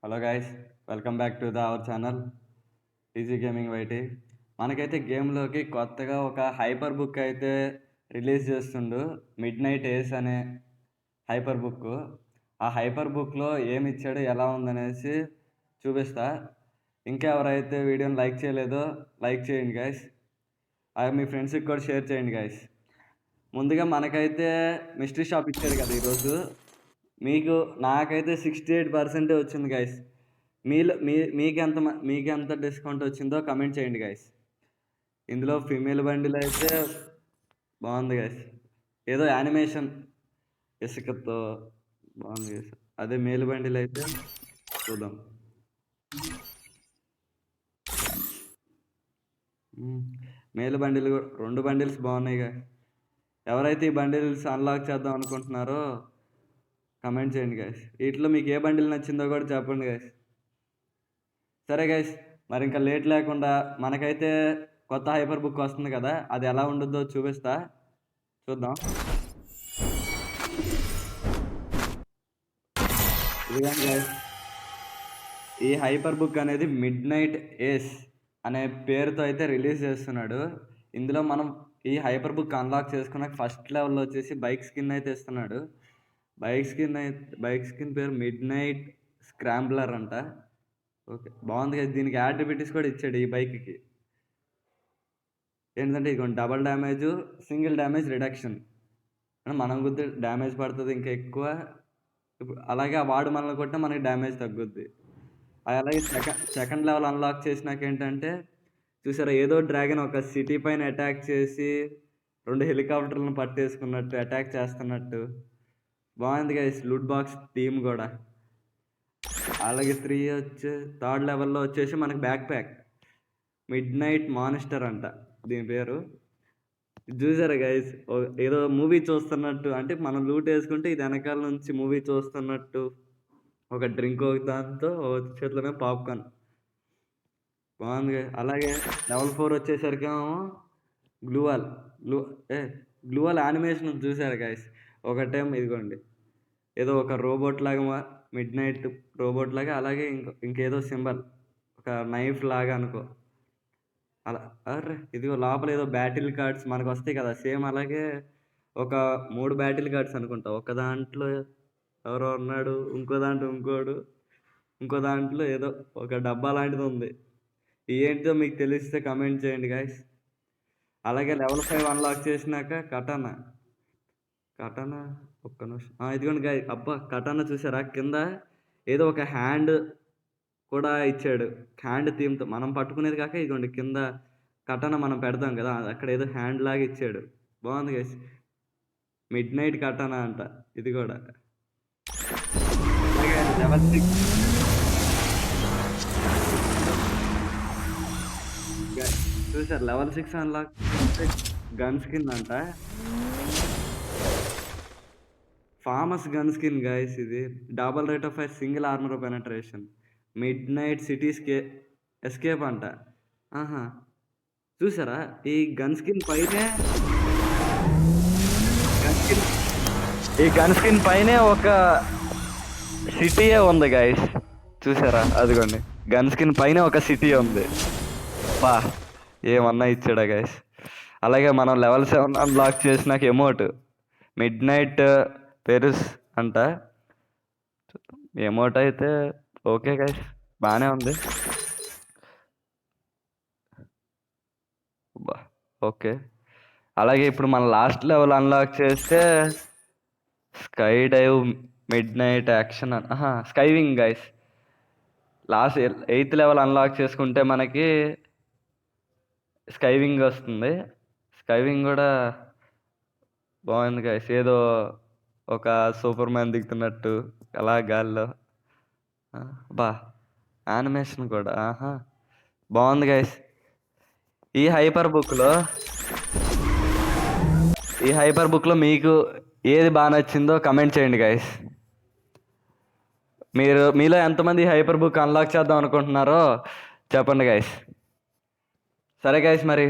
Hello guys, welcome back to our channel easy gaming YT. మనకైతే గేమ్లోకి కొత్తగా ఒక హైపర్ బుక్ అయితే రిలీజ్ చేస్తుండు, మిడ్ నైట్ ఏస్ అనే హైపర్ బుక్. ఆ హైపర్ బుక్లో ఏమి ఇచ్చాడు, ఎలా ఉందనేసి చూపిస్తా. ఇంకా ఎవరైతే వీడియోని లైక్ చేయలేదో లైక్ చేయండి గైస్, మీ ఫ్రెండ్స్కి కూడా షేర్ చేయండి గైస్. ముందుగా మనకైతే మిస్టరీ షాప్ ఇచ్చాడు కదా ఈరోజు. నాకైతే 68% వచ్చింది గైస్. మీకెంత డిస్కౌంట్ వచ్చిందో కమెంట్ చేయండి గైస్. ఇందులో ఫీమేల్ బండిల్ అయితే బాగుంది గైస్, ఏదో యానిమేషన్ ఇసుకతో బాగుంది గైస్. అదే మేల్ బండిల్ అయితే చూద్దాం. మేల్ బండిల్ కూడా 2 బండిల్స్ బాగున్నాయి గైస్. ఎవరైతే ఈ బండిల్స్ అన్లాక్ చేద్దాం అనుకుంటున్నారో కమెంట్ చేయండి గైస్. వీటిలో మీకు ఏ బండిల్ నచ్చిందో కూడా చెప్పండి గైస్. సరే గైస్, మరి ఇంకా లేట్ లేకుండా మనకైతే కొత్త హైపర్ బుక్ వస్తుంది కదా, అది ఎలా ఉంటుందో చూపిస్తా, చూద్దాం. ఇదిగోండి గైస్, ఈ హైపర్ బుక్ అనేది మిడ్ నైట్ ఏస్ అనే పేరుతో అయితే రిలీజ్ చేస్తున్నాడు. ఇందులో మనం ఈ హైపర్ బుక్ అన్లాక్ చేసుకున్నాక ఫస్ట్ లెవెల్లో వచ్చేసి బైక్ స్కిన్ అయితే ఇస్తున్నాడు. బైక్ స్కిన్ పేరు మిడ్ నైట్ స్క్రాంబ్లర్ అంట. ఓకే, బాగుంది కదా. దీనికి యాట్రిబ్యూటీస్ కూడా ఇచ్చాడు ఈ బైక్కి. ఏంటంటే ఇదిగోండి, double damage, single damage reduction. మనం కొద్ది డ్యామేజ్ పడుతుంది ఇంకా ఎక్కువ. అలాగే వాడు మనల్ని కొట్టినా మనకి డ్యామేజ్ తగ్గుద్ది. అలాగే సెకండ్ లెవెల్ అన్లాక్ చేసినాక ఏంటంటే చూసారా, ఏదో డ్రాగన్ ఒక సిటీ పైన అటాక్ చేసి 2 హెలికాప్టర్లను పట్టేసుకున్నట్టు అటాక్ చేస్తున్నట్టు బాగుంది గైస్. లూట్ బాక్స్ థీమ్ కూడా. అలాగే థర్డ్ లెవెల్లో వచ్చేసి మనకి back pack mid night monster అంట దీని పేరు. చూసారా గైస్, ఏదో మూవీ చూస్తున్నట్టు, అంటే మనం లూట్ వేసుకుంటే ఇది వెనకాల నుంచి మూవీ చూస్తున్నట్టు, ఒక డ్రింక్ ఒక దాంతో చేతిలోనే పాప్కార్న్. బాగుంది. అలాగే లెవెల్ 4 వచ్చేసరికి గ్లూవాల్ యానిమేషన్ చూసారు గైస్. ఒకటేమో ఇదిగోండి, ఏదో ఒక రోబోట్ లాగా, మిడ్ నైట్ రోబోట్ లాగా, అలాగే ఇంకేదో సింబల్, ఒక నైఫ్ లాగా అనుకో. అలా ఇదిగో లోపల ఏదో బ్యాటిల్ కార్డ్స్ మనకు వస్తాయి కదా, సేమ్ అలాగే ఒక 3 బ్యాటిల్ కార్డ్స్ అనుకుంటా. ఒక దాంట్లో ఎవరో ఉన్నాడు, ఇంకో దాంట్లో ఏదో ఒక డబ్బా లాంటిది ఉంది. ఏంటో మీకు తెలిస్తే కమెంట్ చేయండి గైస్. అలాగే లెవెల్ 5 అన్లాక్ చేసినాక కటానా ఒక్క నిమిషం, ఇదిగోండి గాయ. అబ్బా, కటానా చూసారా, కింద ఏదో ఒక హ్యాండ్ కూడా ఇచ్చాడు. హ్యాండ్ థీమ్తో మనం పట్టుకునేది కాక ఇదిగోండి కింద కటానా మనం పెడతాం కదా, అక్కడ ఏదో హ్యాండ్ లాగా ఇచ్చాడు. బాగుంది గైస్, మిడ్ నైట్ కటానా అంట ఇది కూడా. అలాగే లెవెల్ 6 చూసారు, లెవెల్ 6 అన్లాక్ గన్ స్కిన్ అంట, ఫామస్ గన్ స్కిన్ గైస్. ఇది double rate of fire, single armour penetration, midnight city escape అంట. చూసారా, ఈ గన్ స్కిన్ పైనే ఒక సిటీయే ఉంది గైస్. చూసారా, అదిగోండి గన్ స్కిన్ పైన ఒక సిటీ ఉంది. బా, ఏమన్నా ఇచ్చాడా గైస్. అలాగే మనం లెవెల్ 7 అన్లాక్ చేసినాక ఎమోట్ మిడ్ నైట్ పెరుస్ అంట. ఎమోట్ అయితే ఓకే గైస్, బాగానే ఉంది. ఓకే, అలాగే ఇప్పుడు మనం లాస్ట్ లెవెల్ అన్లాక్ చేస్తే sky dive midnight action, skywing guys. Last 8th level unlock చేసుకుంటే మనకి స్కైవింగ్ వస్తుంది. స్కైవింగ్ కూడా బాగుంది గైస్, ఏదో ఒక సూపర్ మ్యాన్ దిగుతున్నట్టు అలా గాల్లో. బా, యానిమేషన్ కూడా బాగుంది గైస్. ఈ హైపర్ బుక్లో మీకు ఏది బాగా నచ్చిందో కమెంట్ చేయండి గైస్. మీలో ఎంతమంది హైపర్ బుక్ అన్లాక్ చేద్దాం అనుకుంటున్నారో చెప్పండి గైస్. సరే గైస్, మరి